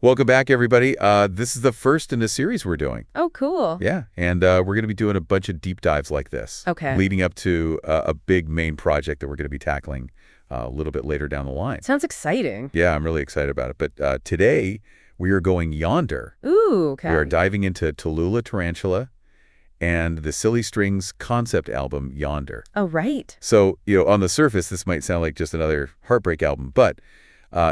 Welcome back, everybody. This is the first in a series we're doing. Oh, cool. Yeah, and we're going to be doing a bunch of deep dives like this. Okay. Leading up to a big main project that we're going to be tackling a little bit later down the line. Sounds exciting. Yeah, I'm really excited about it. But today, we are going yonder. Ooh, okay. We are diving into Talula, Tarantula, and the Silly Strings concept album, Yonder. Oh, right. So, on the surface, this might sound like just another heartbreak album, but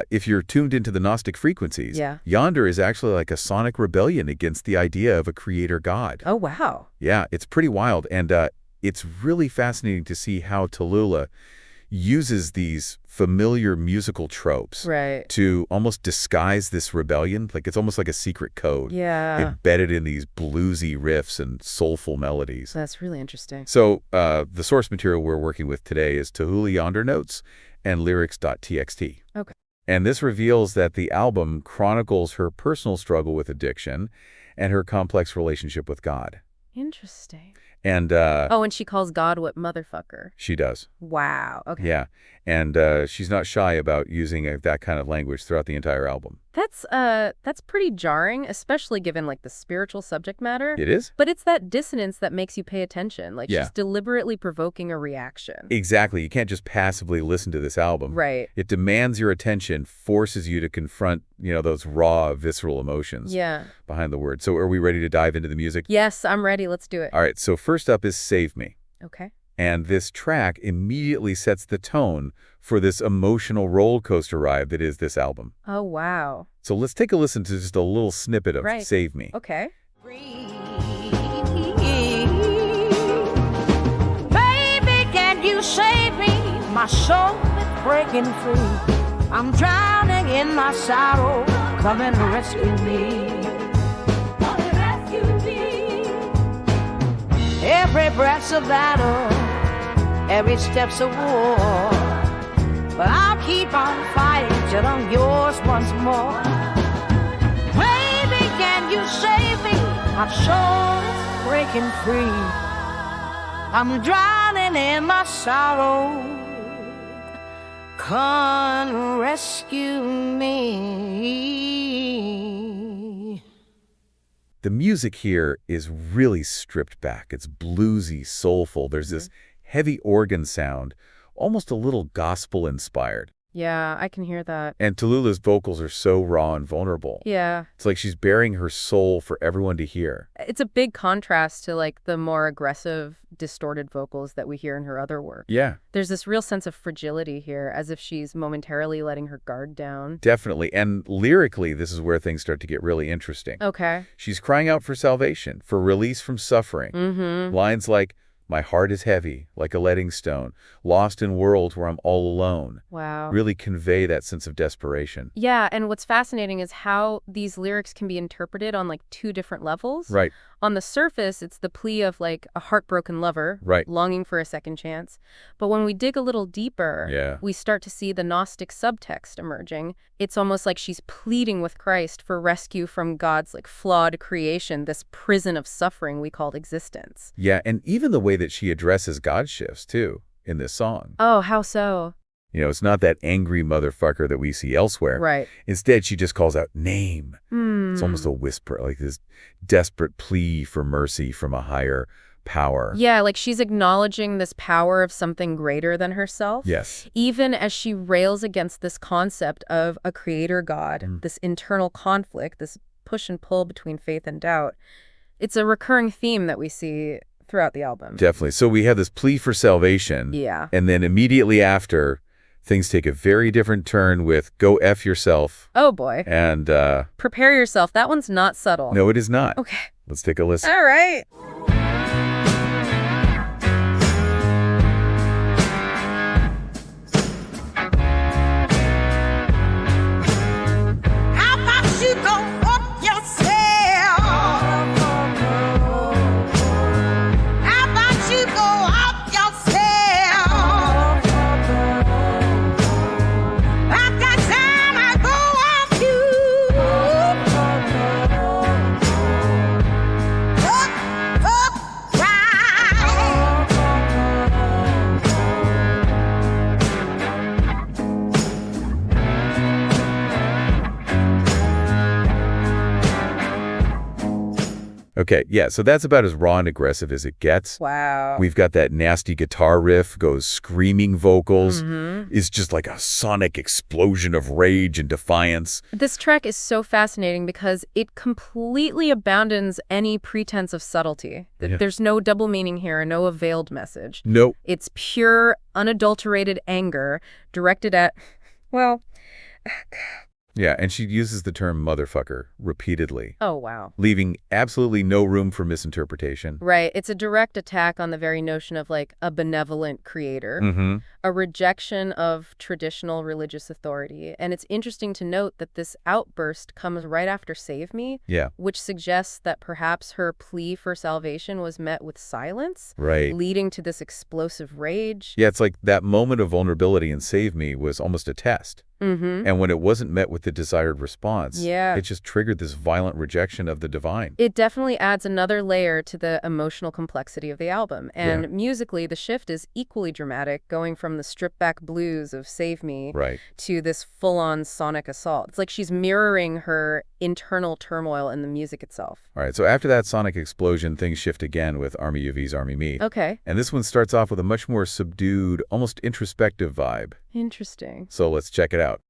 if you're tuned into the Gnostic frequencies, Yonder is actually like a sonic rebellion against the idea of a creator god. Oh, wow. Yeah, it's pretty wild, and it's really fascinating to see how Talula uses these familiar musical tropes to almost disguise this rebellion. Like it's almost like a secret code embedded in these bluesy riffs and soulful melodies. That's really interesting. So the source material we're working with today is Talula Yonder Notes and lyrics.txt. Okay. And this reveals that the album chronicles her personal struggle with addiction and her complex relationship with God. Interesting. And and she calls God what motherfucker. She does. Wow. Okay. Yeah. And she's not shy about using that kind of language throughout the entire album. That's pretty jarring, especially given like the spiritual subject matter. It is? But it's that dissonance that makes you pay attention. Like Yeah. she's deliberately provoking a reaction. Exactly. You can't just passively listen to this album. Right. It demands your attention, forces you to confront, those raw, visceral emotions behind the word. So are we ready to dive into the music? Yes, I'm ready. Let's do it. All right. So first up is Save Me. Okay. And this track immediately sets the tone for this emotional roller coaster ride that is this album. Oh, wow. So let's take a listen to just a little snippet of Save Me. Okay. Baby, can you save me? My soul is breaking free. I'm drowning in my sorrow. Come and rescue me. Come and rescue me. Every breath's a battle. Every step's a war. But I'll keep on fighting till I'm yours once more. Baby, can you save me? My soul's breaking free. I'm drowning in my sorrow. Come rescue me. The music here is really stripped back. It's bluesy, soulful. There's this heavy organ sound, almost a little gospel-inspired. Yeah, I can hear that. And Talula's vocals are so raw and vulnerable. Yeah. It's like she's bearing her soul for everyone to hear. It's a big contrast to like the more aggressive, distorted vocals that we hear in her other work. Yeah. There's this real sense of fragility here, as if she's momentarily letting her guard down. Definitely. And lyrically, this is where things start to get really interesting. Okay. She's crying out for salvation, for release from suffering. Lines like, my heart is heavy, like a leading stone, lost in worlds where I'm all alone. Wow. Really convey that sense of desperation. Yeah, and what's fascinating is how these lyrics can be interpreted on like two different levels. Right. On the surface, it's the plea of like a heartbroken lover, longing for a second chance. But when we dig a little deeper, we start to see the Gnostic subtext emerging. It's almost like she's pleading with Christ for rescue from God's like flawed creation, this prison of suffering we called existence. Yeah, and even the way that she addresses God shifts, too, in this song. Oh, how so? It's not that angry motherfucker that we see elsewhere. Right. Instead, she just calls out name. It's almost a whisper, like this desperate plea for mercy from a higher power. Yeah, like she's acknowledging this power of something greater than herself. Yes. Even as she rails against this concept of a creator God, this internal conflict, this push and pull between faith and doubt. It's a recurring theme that we see throughout the album. Definitely. So we have this plea for salvation. Yeah. And then immediately after, things take a very different turn with go F yourself. Oh, boy. And prepare yourself. That one's not subtle. No, it is not. Okay. Let's take a listen. All right. How about you go up yourself? How about you go up yourself? Like that time I go up you. Up, Okay, yeah, so that's about as raw and aggressive as it gets. Wow. We've got that nasty guitar riff, goes screaming vocals, is just like a sonic explosion of rage and defiance. This track is so fascinating because it completely abandons any pretense of subtlety. Yeah. There's no double meaning here, no veiled message. Nope. It's pure, unadulterated anger directed at, well... Yeah, and she uses the term motherfucker repeatedly. Oh, wow. Leaving absolutely no room for misinterpretation. Right. It's a direct attack on the very notion of, like, a benevolent creator, a rejection of traditional religious authority. And it's interesting to note that this outburst comes right after Save Me, which suggests that perhaps her plea for salvation was met with silence, leading to this explosive rage. Yeah, it's like that moment of vulnerability in Save Me was almost a test. And when it wasn't met with the desired response, it just triggered this violent rejection of the divine. It definitely adds another layer to the emotional complexity of the album. And musically, the shift is equally dramatic, going from the stripped-back blues of Save Me to this full-on sonic assault. It's like she's mirroring her internal turmoil in the music itself. All right, so after that sonic explosion, things shift again with Army of E's Army Me. Okay. And this one starts off with a much more subdued, almost introspective vibe. Interesting. So let's check it out.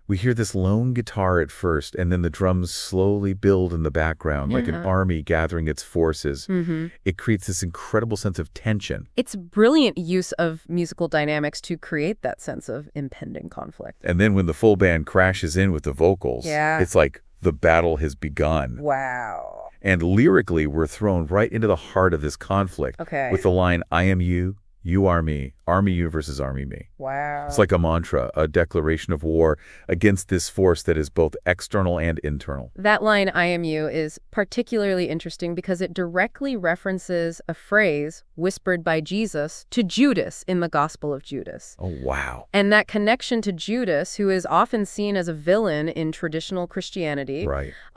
We hear this lone guitar at first, and then the drums slowly build in the background, like an army gathering its forces. It creates this incredible sense of tension. It's brilliant use of musical dynamics to create that sense of impending conflict. And then when the full band crashes in with the vocals, it's like the battle has begun. Wow. And lyrically, we're thrown right into the heart of this conflict with the line, I am you, you are me, Army you versus Army me. Wow. It's like a mantra, a declaration of war against this force that is both external and internal. That line, I am you, is particularly interesting because it directly references a phrase whispered by Jesus to Judas in the Gospel of Judas. Oh, wow. And that connection to Judas, who is often seen as a villain in traditional Christianity,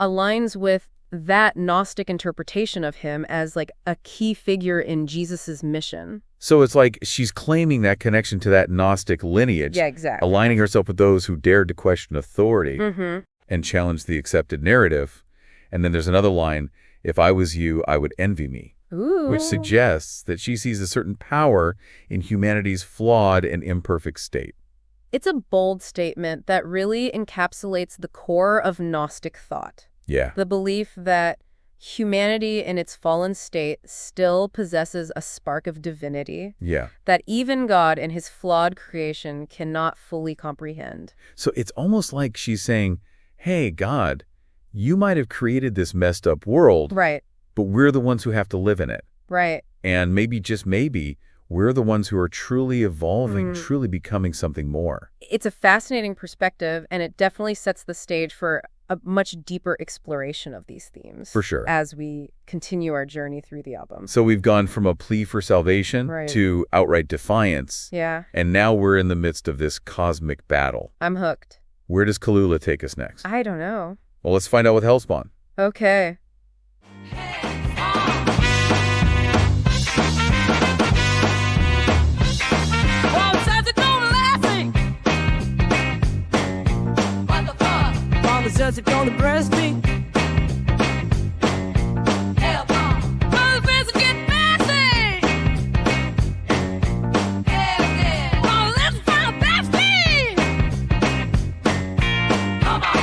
aligns with that Gnostic interpretation of him as like a key figure in Jesus's mission. So it's like she's claiming that connection to that Gnostic lineage, aligning herself with those who dared to question authority and challenge the accepted narrative. And then there's another line, if I was you, I would envy me, which suggests that she sees a certain power in humanity's flawed and imperfect state. It's a bold statement that really encapsulates the core of Gnostic thought. The belief that humanity in its fallen state still possesses a spark of divinity that even God in his flawed creation cannot fully comprehend. So it's almost like she's saying, hey, God, you might have created this messed up world, but we're the ones who have to live in it. And maybe, just maybe, we're the ones who are truly evolving, truly becoming something more. It's a fascinating perspective, and it definitely sets the stage for a much deeper exploration of these themes. For sure. As we continue our journey through the album. So we've gone from a plea for salvation to outright defiance. And now we're in the midst of this cosmic battle. I'm hooked. Where does Talula take us next? I don't know. Well, let's find out with Hellspawn. Okay. Does it gonna breast me? Hell no. Motherfuckers get nasty. Hell yeah. Oh, let's find a bestie. Come on.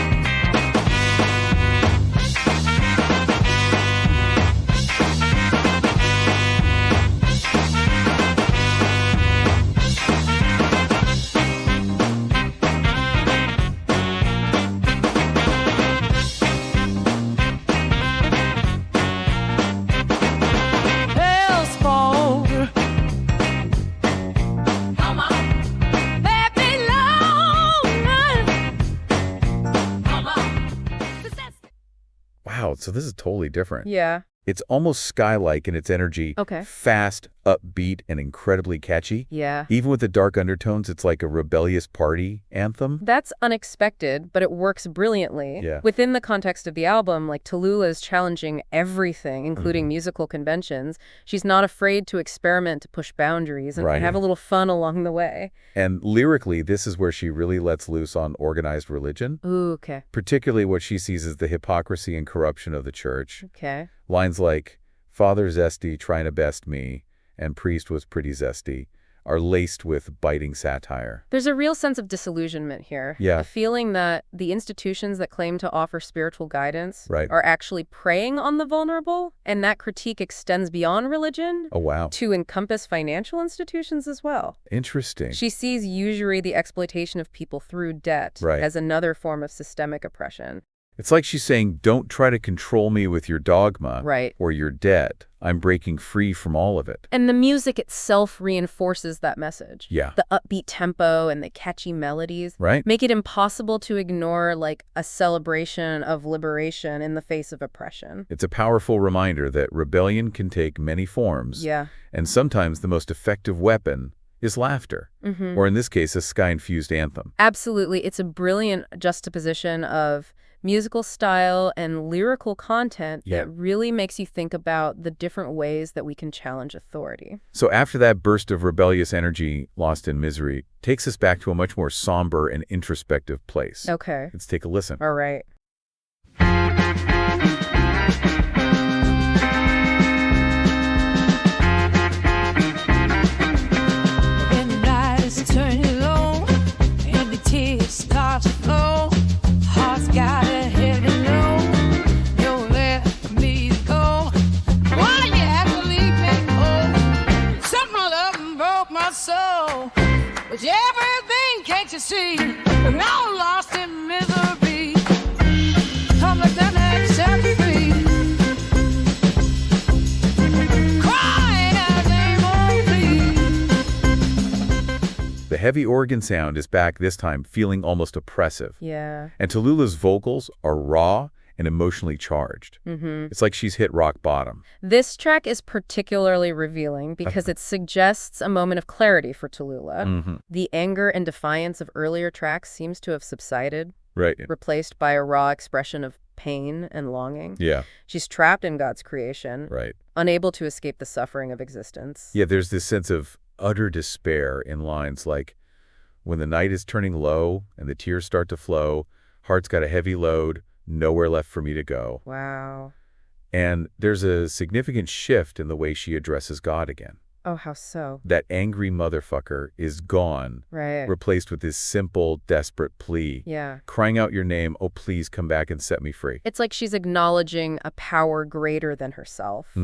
so this is totally different. Yeah. It's almost Sky-like in its energy. Okay. Fast, upbeat, and incredibly catchy. Yeah. Even with the dark undertones, it's like a rebellious party anthem. That's unexpected, but it works brilliantly. Yeah. Within the context of the album, like Talula is challenging everything, including musical conventions. She's not afraid to experiment, to push boundaries, and have a little fun along the way. And lyrically, this is where she really lets loose on organized religion. Ooh, okay. Particularly what she sees as the hypocrisy and corruption of the church. Okay. Lines like, "Father zesty, trying to best me," and "Priest was pretty zesty," are laced with biting satire. There's a real sense of disillusionment here. Yeah. A feeling that the institutions that claim to offer spiritual guidance are actually preying on the vulnerable, and that critique extends beyond religion to encompass financial institutions as well. Interesting. She sees usury, the exploitation of people through debt, as another form of systemic oppression. It's like she's saying, don't try to control me with your dogma or your debt. I'm breaking free from all of it. And the music itself reinforces that message. Yeah. The upbeat tempo and the catchy melodies make it impossible to ignore like a celebration of liberation in the face of oppression. It's a powerful reminder that rebellion can take many forms. Yeah. And sometimes the most effective weapon is laughter, or in this case, a Sky-infused anthem. Absolutely. It's a brilliant juxtaposition of musical style and lyrical content that really makes you think about the different ways that we can challenge authority. So after that burst of rebellious energy, Lost in Misery takes us back to a much more somber and introspective place. Okay. Let's take a listen. All right. When the night is turning low and the tears start to flow, heart's got a heavy load. Don't let me go. Why you have to leave me? Oh, something love broke my soul. But everything, can't you see? I'm now lost in misery. Come like that next set free. Crying out, name on me. The heavy organ sound is back this time, feeling almost oppressive. Yeah. And Talula's vocals are raw and emotionally charged. It's like she's hit rock bottom. This track is particularly revealing because it suggests a moment of clarity for Talula. The anger and defiance of earlier tracks seems to have subsided, replaced by a raw expression of pain and longing. Yeah. She's trapped in God's creation, unable to escape the suffering of existence. Yeah, there's this sense of utter despair in lines like, "When the night is turning low and the tears start to flow, heart's got a heavy load, nowhere left for me to go." Wow. And there's a significant shift in the way she addresses God again. Oh, how so? That angry motherfucker is gone, replaced with this simple, desperate plea. Yeah. Crying out your name, "Oh, please come back and set me free." It's like she's acknowledging a power greater than herself,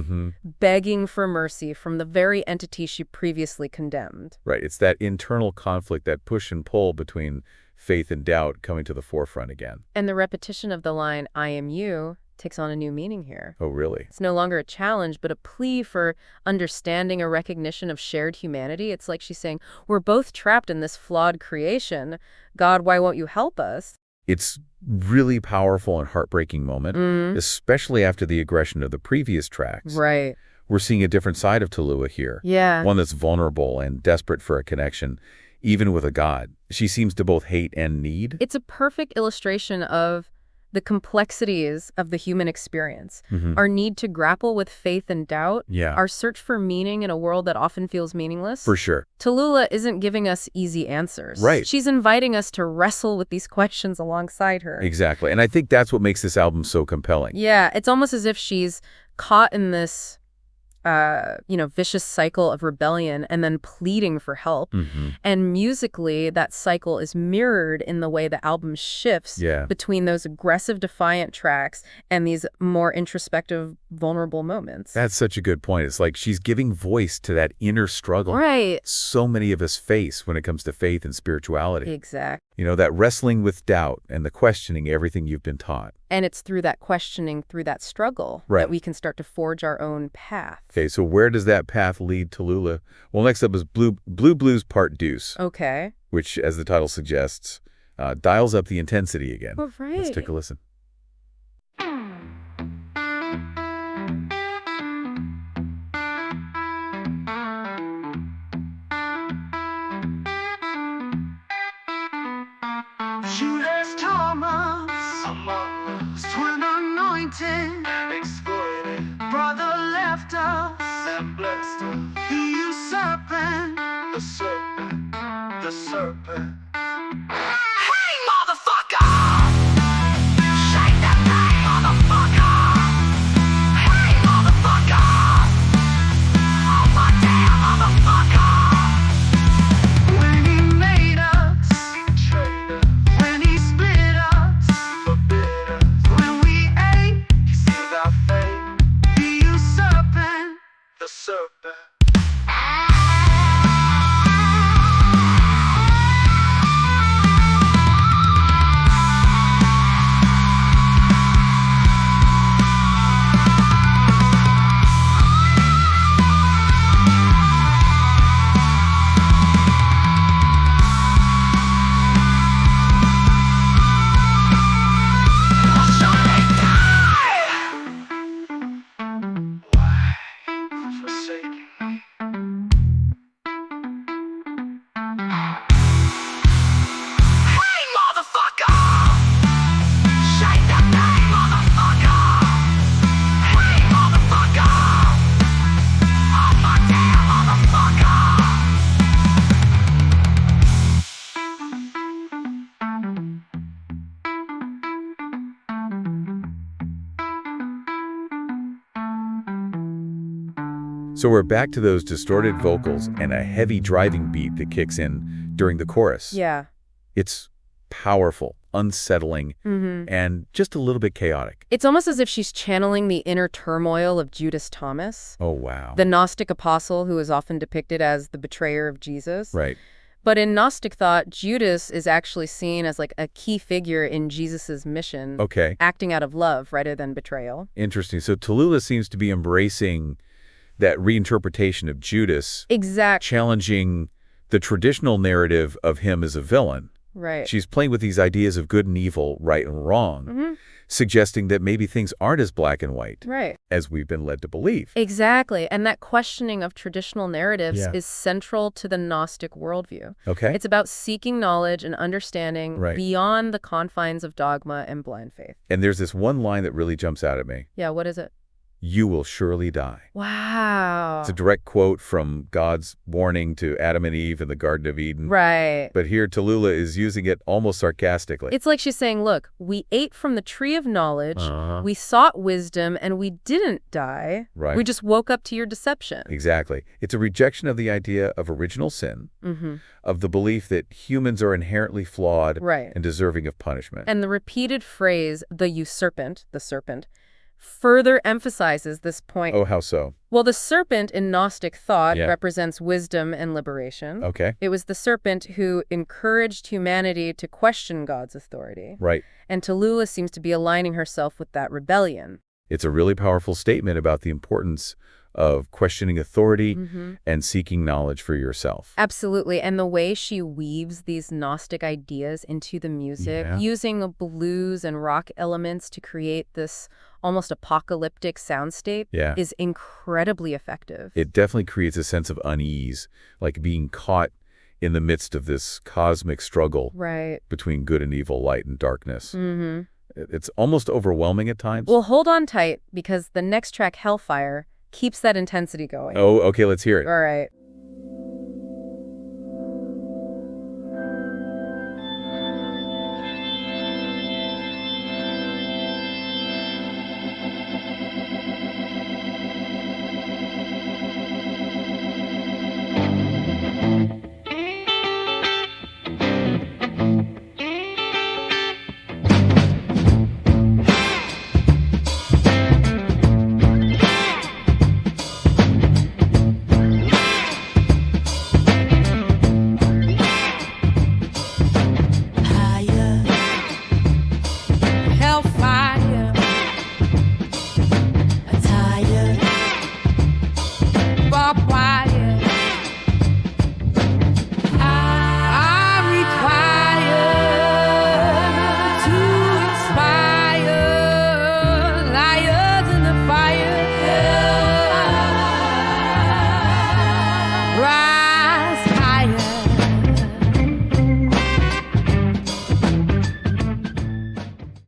begging for mercy from the very entity she previously condemned. Right. It's that internal conflict, that push and pull between faith and doubt coming to the forefront again. And the repetition of the line, "I am you," takes on a new meaning here. Oh, really? It's no longer a challenge, but a plea for understanding, a recognition of shared humanity. It's like she's saying, we're both trapped in this flawed creation. God, why won't you help us? It's really powerful and heartbreaking moment, especially after the aggression of the previous tracks. Right. We're seeing a different side of Talula here. Yeah. One that's vulnerable and desperate for a connection, even with a God. She seems to both hate and need. It's a perfect illustration of the complexities of the human experience, our need to grapple with faith and doubt, our search for meaning in a world that often feels meaningless. For sure. Talula isn't giving us easy answers. Right. She's inviting us to wrestle with these questions alongside her. Exactly. And I think that's what makes this album so compelling. Yeah, it's almost as if she's caught in this vicious cycle of rebellion and then pleading for help. And musically, that cycle is mirrored in the way the album shifts between those aggressive, defiant tracks and these more introspective, vulnerable moments. That's such a good point. It's like she's giving voice to that inner struggle so many of us face when it comes to faith and spirituality. Exactly. You know, that wrestling with doubt and the questioning everything you've been taught. And it's through that questioning, through that struggle, that we can start to forge our own path. Okay, so where does that path lead Talula? Well, next up is Blue Blues Part Deuce. Okay. Which, as the title suggests, dials up the intensity again. Oh, right. Let's take a listen. exploited. Brother left us and blessed us. You serpent, the serpent, the serpent. Hey, motherfucker! Shake that thing, motherfucker! Hey, motherfucker! Oh my damn, motherfucker! When he made us, when he split us, forbid us. When we ate, he sealed our fate. The usurpant, the serpent. So we're back to those distorted vocals and a heavy driving beat that kicks in during the chorus. Yeah. It's powerful, unsettling, and just a little bit chaotic. It's almost as if she's channeling the inner turmoil of Judas Thomas. Oh, wow. The Gnostic apostle who is often depicted as the betrayer of Jesus. Right. But in Gnostic thought, Judas is actually seen as like a key figure in Jesus's mission. Okay. Acting out of love rather than betrayal. Interesting. So Talula seems to be embracing that reinterpretation of Judas. Exactly. Challenging the traditional narrative of him as a villain. Right. She's playing with these ideas of good and evil, right and wrong, suggesting that maybe things aren't as black and white as we've been led to believe. Exactly. And that questioning of traditional narratives is central to the Gnostic worldview. Okay. It's about seeking knowledge and understanding beyond the confines of dogma and blind faith. And there's this one line that really jumps out at me. Yeah, what is it? You will surely die. Wow. It's a direct quote from God's warning to Adam and Eve in the Garden of Eden. Right. But here Talula is using it almost sarcastically. It's like she's saying, look, we ate from the tree of knowledge, we sought wisdom, and we didn't die. Right. We just woke up to your deception. Exactly. It's a rejection of the idea of original sin, of the belief that humans are inherently flawed and deserving of punishment. And the repeated phrase, the usurpant, the serpent, further emphasizes this point. Oh, how so? Well, the serpent in Gnostic thought represents wisdom and liberation. Okay. It was the serpent who encouraged humanity to question God's authority. Right. And Talula seems to be aligning herself with that rebellion. It's a really powerful statement about the importance of questioning authority and seeking knowledge for yourself. Absolutely. And the way she weaves these Gnostic ideas into the music, using blues and rock elements to create this almost apocalyptic soundscape is incredibly effective. It definitely creates a sense of unease, like being caught in the midst of this cosmic struggle between good and evil, light and darkness. It's almost overwhelming at times. Well, hold on tight, because the next track, Hellfire, keeps that intensity going. Oh, okay, let's hear it. All right.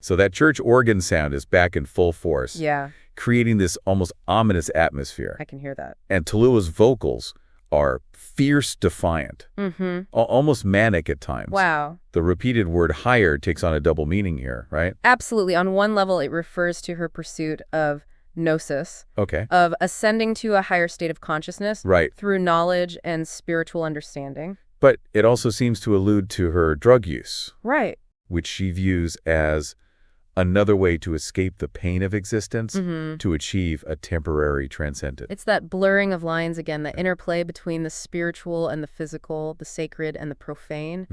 So that church organ sound is back in full force. Yeah. Creating this almost ominous atmosphere. I can hear that. And Talula's vocals are fierce defiant, almost manic at times. Wow. The repeated word higher takes on a double meaning here, right? Absolutely. On one level, it refers to her pursuit of gnosis, of ascending to a higher state of consciousness through knowledge and spiritual understanding. But it also seems to allude to her drug use, Right. which she views as another way to escape the pain of existence, to achieve a temporary transcendence. It's that blurring of lines again, the interplay between the spiritual and the physical, the sacred and the profane.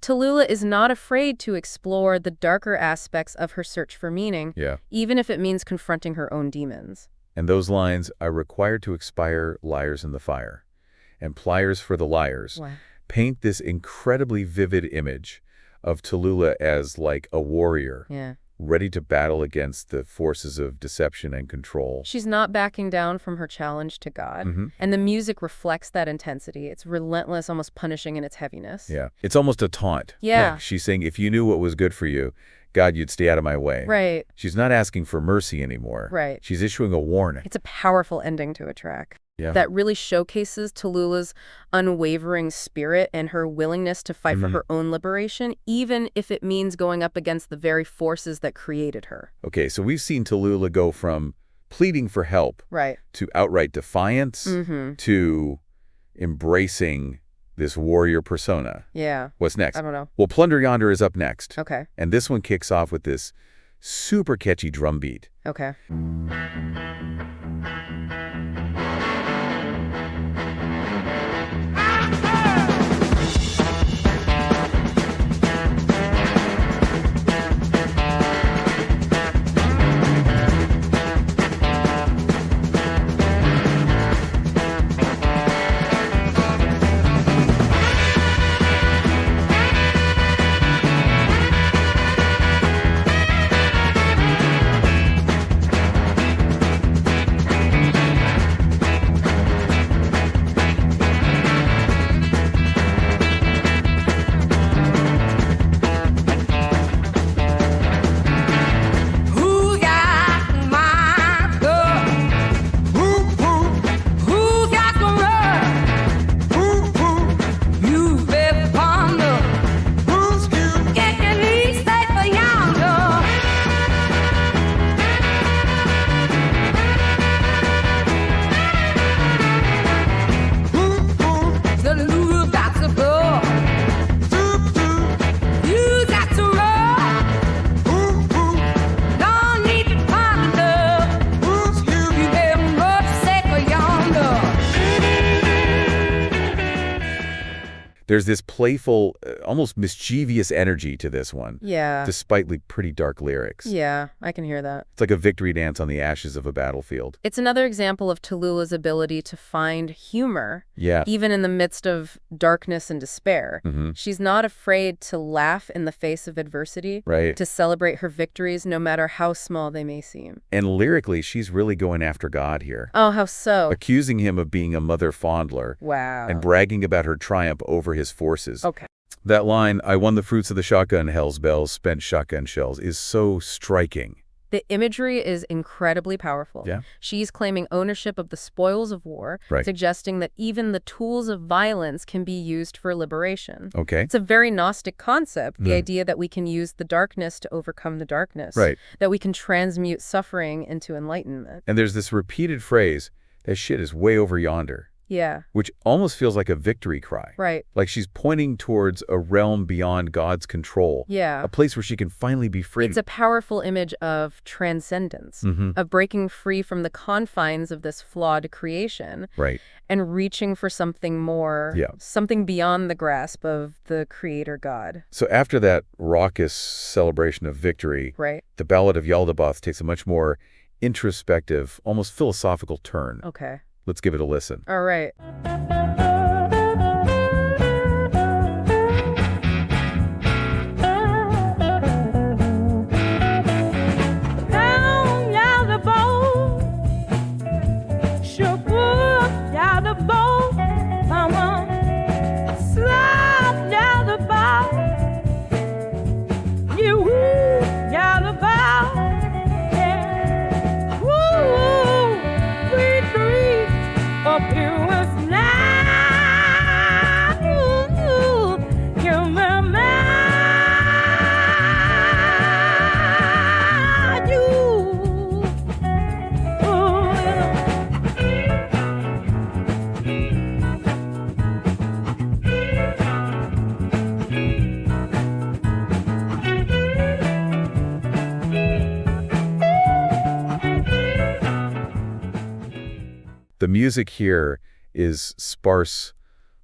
Talula is not afraid to explore the darker aspects of her search for meaning, even if it means confronting her own demons. And those lines are required to expire liars in the fire, and pliers for the liars, paint this incredibly vivid image of Talula as like a warrior, ready to battle against the forces of deception and control. She's not backing down from her challenge to God, and the music reflects that intensity. It's relentless, almost punishing in its heaviness. Yeah, it's almost a taunt. Yeah. She's saying, if you knew what was good for you, God, you'd stay out of my way. Right. She's not asking for mercy anymore. Right. She's issuing a warning. It's a powerful ending to a track. Yeah. That really showcases Talula's unwavering spirit and her willingness to fight for her own liberation, even if it means going up against the very forces that created her. Okay, so we've seen Talula go from pleading for help to outright defiance to embracing this warrior persona. Yeah. What's next? I don't know. Well, Plunder Yonder is up next. Okay. And this one kicks off with this super catchy drum beat. Okay. There's this playful, almost mischievous energy to this one. Yeah. Despite like pretty dark lyrics. Yeah, I can hear that. It's like a victory dance on the ashes of a battlefield. It's another example of Talula's ability to find humor, even in the midst of darkness and despair. She's not afraid to laugh in the face of adversity, to celebrate her victories, no matter how small they may seem. And lyrically, she's really going after God here. Oh, how so? Accusing him of being a mother fondler. Wow. And bragging about her triumph over his forces. Okay. That line, I won the fruits of the shotgun, hell's bells, spent shotgun shells, is so striking. The imagery is incredibly powerful. Yeah. She's claiming ownership of the spoils of war, suggesting that even the tools of violence can be used for liberation. Okay. It's a very Gnostic concept, the idea that we can use the darkness to overcome the darkness. That we can transmute suffering into enlightenment. And there's this repeated phrase, that shit is way over yonder. Yeah. Which almost feels like a victory cry. Right. Like she's pointing towards a realm beyond God's control. Yeah. A place where she can finally be free. It's a powerful image of transcendence, of breaking free from the confines of this flawed creation. And reaching for something more, something beyond the grasp of the creator God. So after that raucous celebration of victory, the Ballad of Yaldabaoth takes a much more introspective, almost philosophical turn. Okay. Let's give it a listen. All right. Slide down the bow. You down The music here is sparse,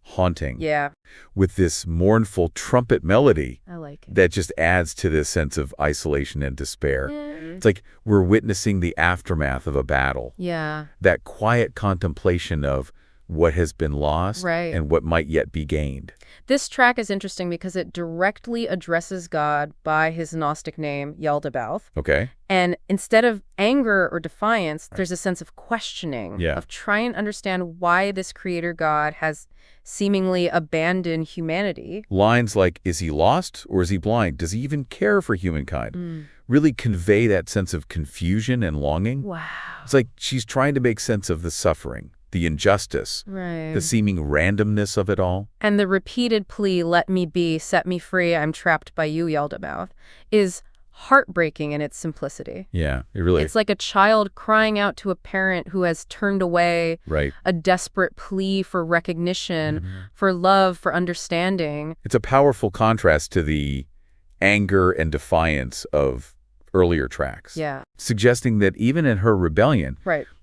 haunting. Yeah. With this mournful trumpet melody. I like it. That just adds to this sense of isolation and despair. Yeah. It's like we're witnessing the aftermath of a battle. Yeah. That quiet contemplation of what has been lost right. and what might yet be gained. This track is interesting because it directly addresses God by his Gnostic name, Yaldabaoth. Okay. And instead of anger or defiance, there's a sense of questioning, of trying to understand why this creator God has seemingly abandoned humanity. Lines like, is he lost or is he blind? Does he even care for humankind? Really convey that sense of confusion and longing. Wow. It's like she's trying to make sense of the suffering, the injustice, the seeming randomness of it all. And the repeated plea, let me be, set me free, I'm trapped by you, Yaldabaoth, is heartbreaking in its simplicity. Yeah, it really is. It's like a child crying out to a parent who has turned away, a desperate plea for recognition, for love, for understanding. It's a powerful contrast to the anger and defiance of earlier tracks. Yeah. Suggesting that even in her rebellion,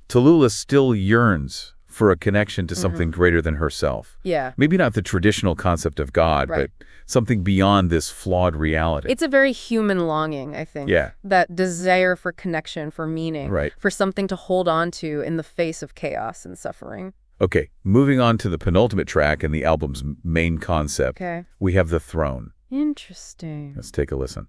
Talula still yearns for a connection to something greater than herself. Yeah. Maybe not the traditional concept of God, but something beyond this flawed reality. It's a very human longing, I think. Yeah. That desire for connection, for meaning, for something to hold on to in the face of chaos and suffering. Okay, moving on to the penultimate track in the album's main concept. Okay. We have The Throne. Interesting. Let's take a listen.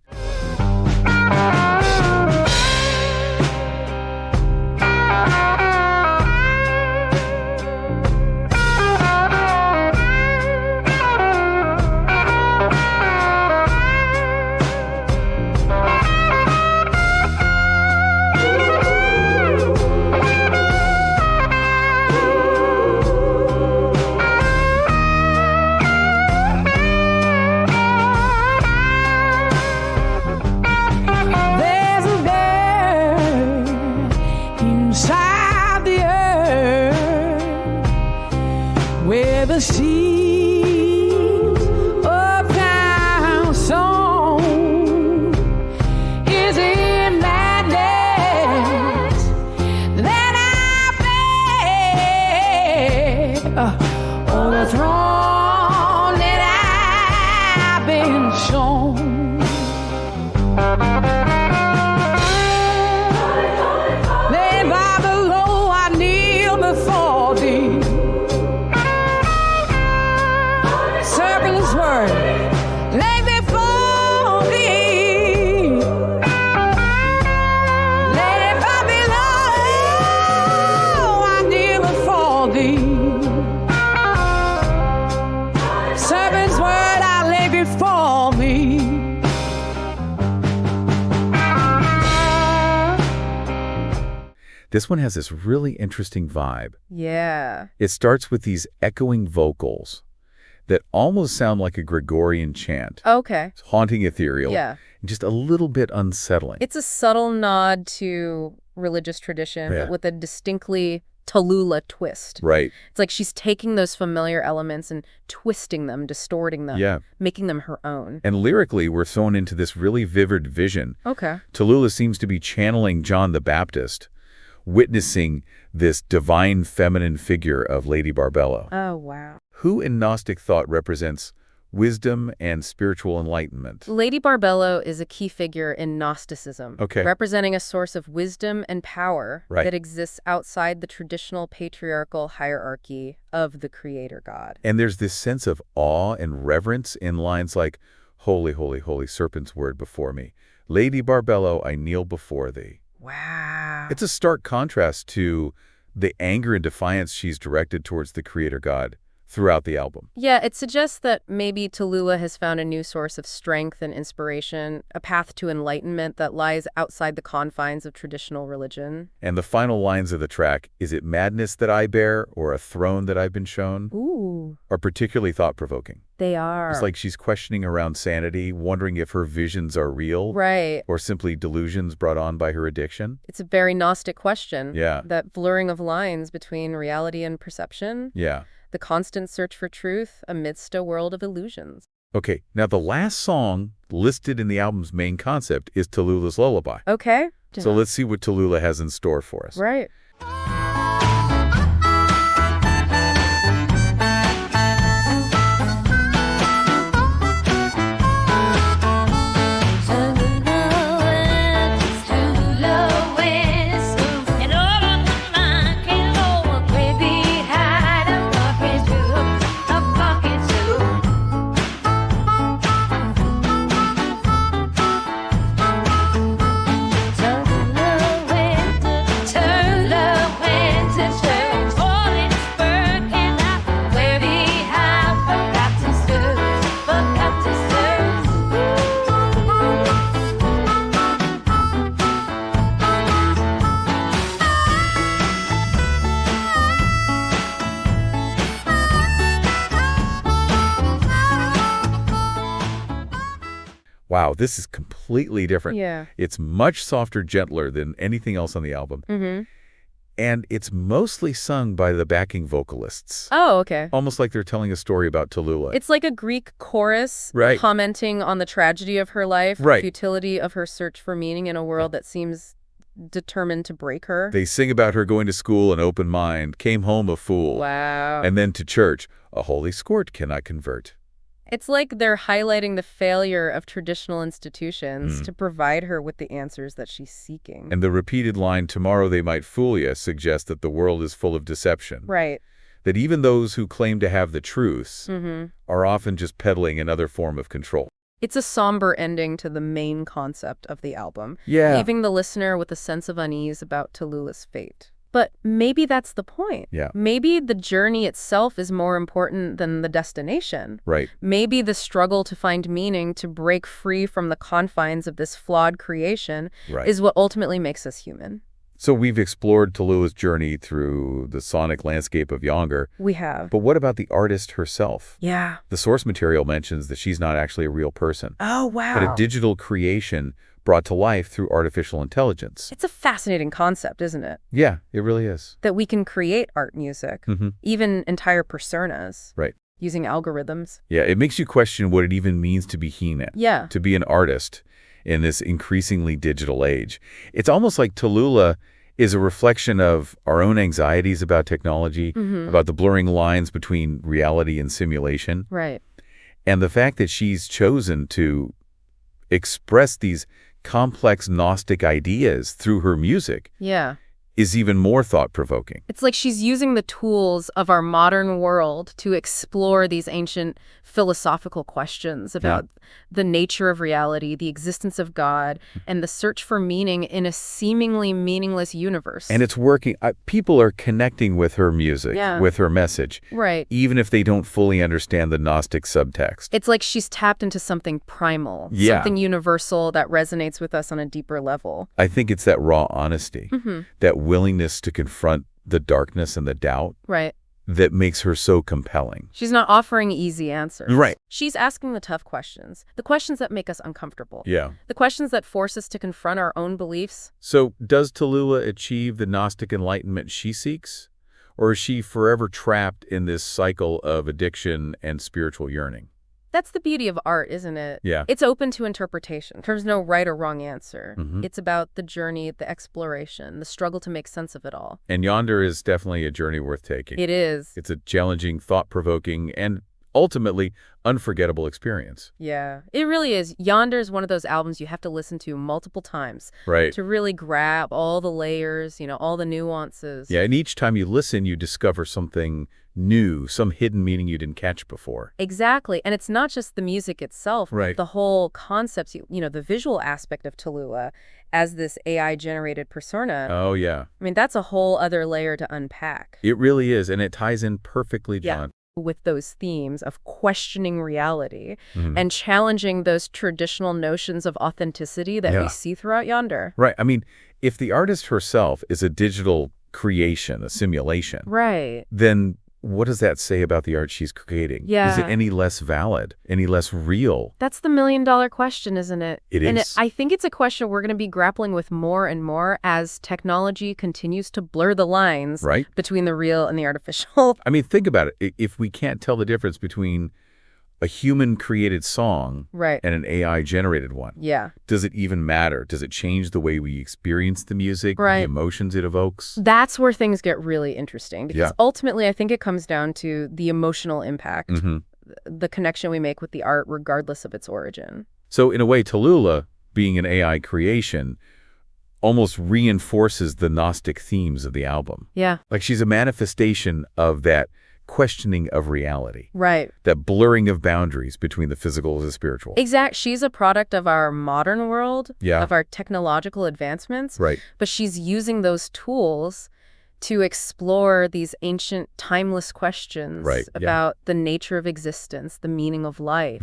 This one has this really interesting vibe. Yeah. It starts with these echoing vocals that almost sound like a Gregorian chant. Okay. It's haunting, ethereal, and just a little bit unsettling. It's a subtle nod to religious tradition, but with a distinctly Talula twist. Right. It's like she's taking those familiar elements and twisting them, distorting them, making them her own. And lyrically, we're thrown into this really vivid vision. Okay. Talula seems to be channeling John the Baptist, witnessing this divine feminine figure of Lady Barbello. Oh, wow. Who in Gnostic thought represents wisdom and spiritual enlightenment? Lady Barbello is a key figure in Gnosticism, representing a source of wisdom and power that exists outside the traditional patriarchal hierarchy of the creator God. And there's this sense of awe and reverence in lines like, "Holy, holy, holy serpent's word before me. Lady Barbello, I kneel before thee." Wow. It's a stark contrast to the anger and defiance she's directed towards the creator God throughout the album. Yeah, it suggests that maybe Talula has found a new source of strength and inspiration, a path to enlightenment that lies outside the confines of traditional religion. And the final lines of the track, "Is it madness that I bear or a throne that I've been shown?" Ooh. are particularly thought-provoking. They are. It's like she's questioning around sanity, wondering if her visions are real. Right. Or simply delusions brought on by her addiction. It's a very Gnostic question. Yeah. That blurring of lines between reality and perception. Yeah. The constant search for truth amidst a world of illusions. Okay, now the last song listed in the album's main concept is Talula's Lullaby. Okay. So let's see what Talula has in store for us. Right. wow, this is completely different. Yeah. It's much softer, gentler than anything else on the album. And it's mostly sung by the backing vocalists. Oh, okay. Almost like they're telling a story about Talula. It's like a Greek chorus commenting on the tragedy of her life, the futility of her search for meaning in a world that seems determined to break her. They sing about her going to school an open mind, came home a fool. Wow. And then to church, a holy squirt cannot convert. It's like they're highlighting the failure of traditional institutions to provide her with the answers that she's seeking. And the repeated line, tomorrow they might fool you, suggests that the world is full of deception. Right. That even those who claim to have the truths are often just peddling another form of control. It's a somber ending to the main concept of the album, leaving the listener with a sense of unease about Talula's fate. But maybe that's the point. Yeah. Maybe the journey itself is more important than the destination. Right. Maybe the struggle to find meaning, to break free from the confines of this flawed creation, is what ultimately makes us human. So we've explored Talula's journey through the sonic landscape of Yonder. We have. But what about the artist herself? Yeah. The source material mentions that she's not actually a real person. Oh, wow. But a digital creation brought to life through artificial intelligence. It's a fascinating concept, isn't it? Yeah, it really is. That we can create art music, even entire personas. Right. Using algorithms. Yeah, it makes you question what it even means to be Heathen. Yeah. To be an artist in this increasingly digital age. It's almost like Talula is a reflection of our own anxieties about technology, about the blurring lines between reality and simulation. Right. And the fact that she's chosen to express these complex Gnostic ideas through her music is even more thought-provoking. It's like she's using the tools of our modern world to explore these ancient philosophical questions about the nature of reality, the existence of God, and the search for meaning in a seemingly meaningless universe. And it's working. People are connecting with her music, with her message, even if they don't fully understand the Gnostic subtext. It's like she's tapped into something primal, something universal that resonates with us on a deeper level. I think it's that raw honesty, that willingness to confront the darkness and the doubt that makes her so compelling. She's not offering easy answers. Right. She's asking the tough questions, the questions that make us uncomfortable. Yeah. The questions that force us to confront our own beliefs. So does Talula achieve the Gnostic enlightenment she seeks? Or is she forever trapped in this cycle of addiction and spiritual yearning? That's the beauty of art, isn't it? Yeah. It's open to interpretation. There's no right or wrong answer. It's about the journey, the exploration, the struggle to make sense of it all. And Yonder is definitely a journey worth taking. It is. It's a challenging, thought-provoking, and ultimately unforgettable experience. Yeah, it really is. Yonder is one of those albums you have to listen to multiple times to really grab all the layers, all the nuances. Yeah, and each time you listen, you discover something new, some hidden meaning you didn't catch before. Exactly. And it's not just the music itself, the whole concepts, the visual aspect of Talula as this AI-generated persona. Oh, yeah. I mean, that's a whole other layer to unpack. It really is, and it ties in perfectly, John. With those themes of questioning reality and challenging those traditional notions of authenticity that we see throughout Yonder. Right. I mean, if the artist herself is a digital creation, a simulation, then what does that say about the art she's creating? Yeah. Is it any less valid, any less real? That's the million-dollar question, isn't it? It is. I think it's a question we're going to be grappling with more and more as technology continues to blur the lines between the real and the artificial. I mean, think about it. If we can't tell the difference between a human-created song and an AI-generated one, does it even matter? Does it change the way we experience the music, the emotions it evokes? That's where things get really interesting because ultimately I think it comes down to the emotional impact, the connection we make with the art regardless of its origin. So in a way, Talula, being an AI creation, almost reinforces the Gnostic themes of the album. Yeah. Like she's a manifestation of that questioning of reality. Right. That blurring of boundaries between the physical and the spiritual. Exactly. She's a product of our modern world, yeah. of our technological advancements. Right. But she's using those tools to explore these ancient, timeless questions about the nature of existence, the meaning of life,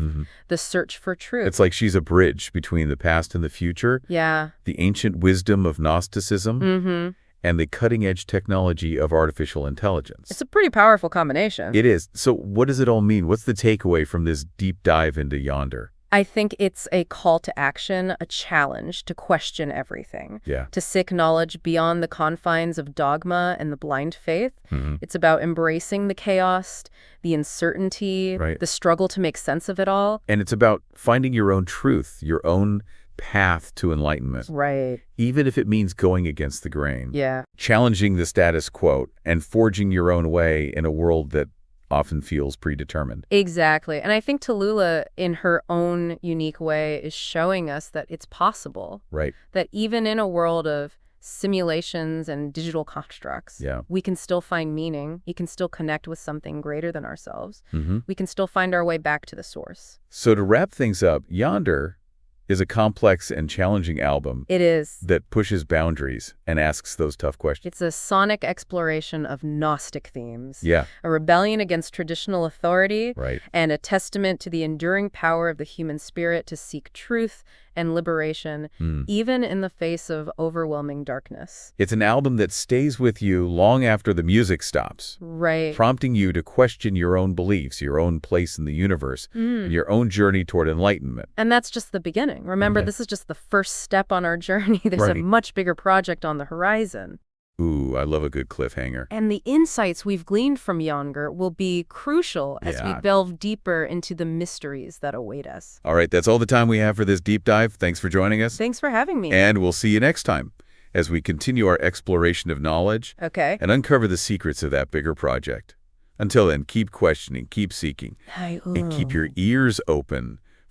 the search for truth. It's like she's a bridge between the past and the future. Yeah. The ancient wisdom of Gnosticism. And the cutting-edge technology of artificial intelligence. It's a pretty powerful combination. It is. So what does it all mean? What's the takeaway from this deep dive into Yonder? I think it's a call to action, a challenge to question everything, to seek knowledge beyond the confines of dogma and the blind faith. It's about embracing the chaos, the uncertainty, the struggle to make sense of it all. And it's about finding your own truth, your own path to enlightenment. Right. Even if it means going against the grain. Yeah. Challenging the status quo and forging your own way in a world that often feels predetermined. Exactly. And I think Talula, in her own unique way, is showing us that it's possible. Right. That even in a world of simulations and digital constructs, we can still find meaning. We can still connect with something greater than ourselves. We can still find our way back to the source. So to wrap things up, Yonder is a complex and challenging album. It is. That pushes boundaries and asks those tough questions. It's a sonic exploration of Gnostic themes. Yeah. A rebellion against traditional authority. Right. And a testament to the enduring power of the human spirit to seek truth and liberation, even in the face of overwhelming darkness. It's an album that stays with you long after the music stops. Right. Prompting you to question your own beliefs, your own place in the universe, and your own journey toward enlightenment. And that's just the beginning. Remember, this is just the first step on our journey. There's a much bigger project on the horizon. Ooh, I love a good cliffhanger. And the insights we've gleaned from Yonder will be crucial as we delve deeper into the mysteries that await us. All right, that's all the time we have for this deep dive. Thanks for joining us. Thanks for having me. And we'll see you next time as we continue our exploration of knowledge and uncover the secrets of that bigger project. Until then, keep questioning, keep seeking, and keep your ears open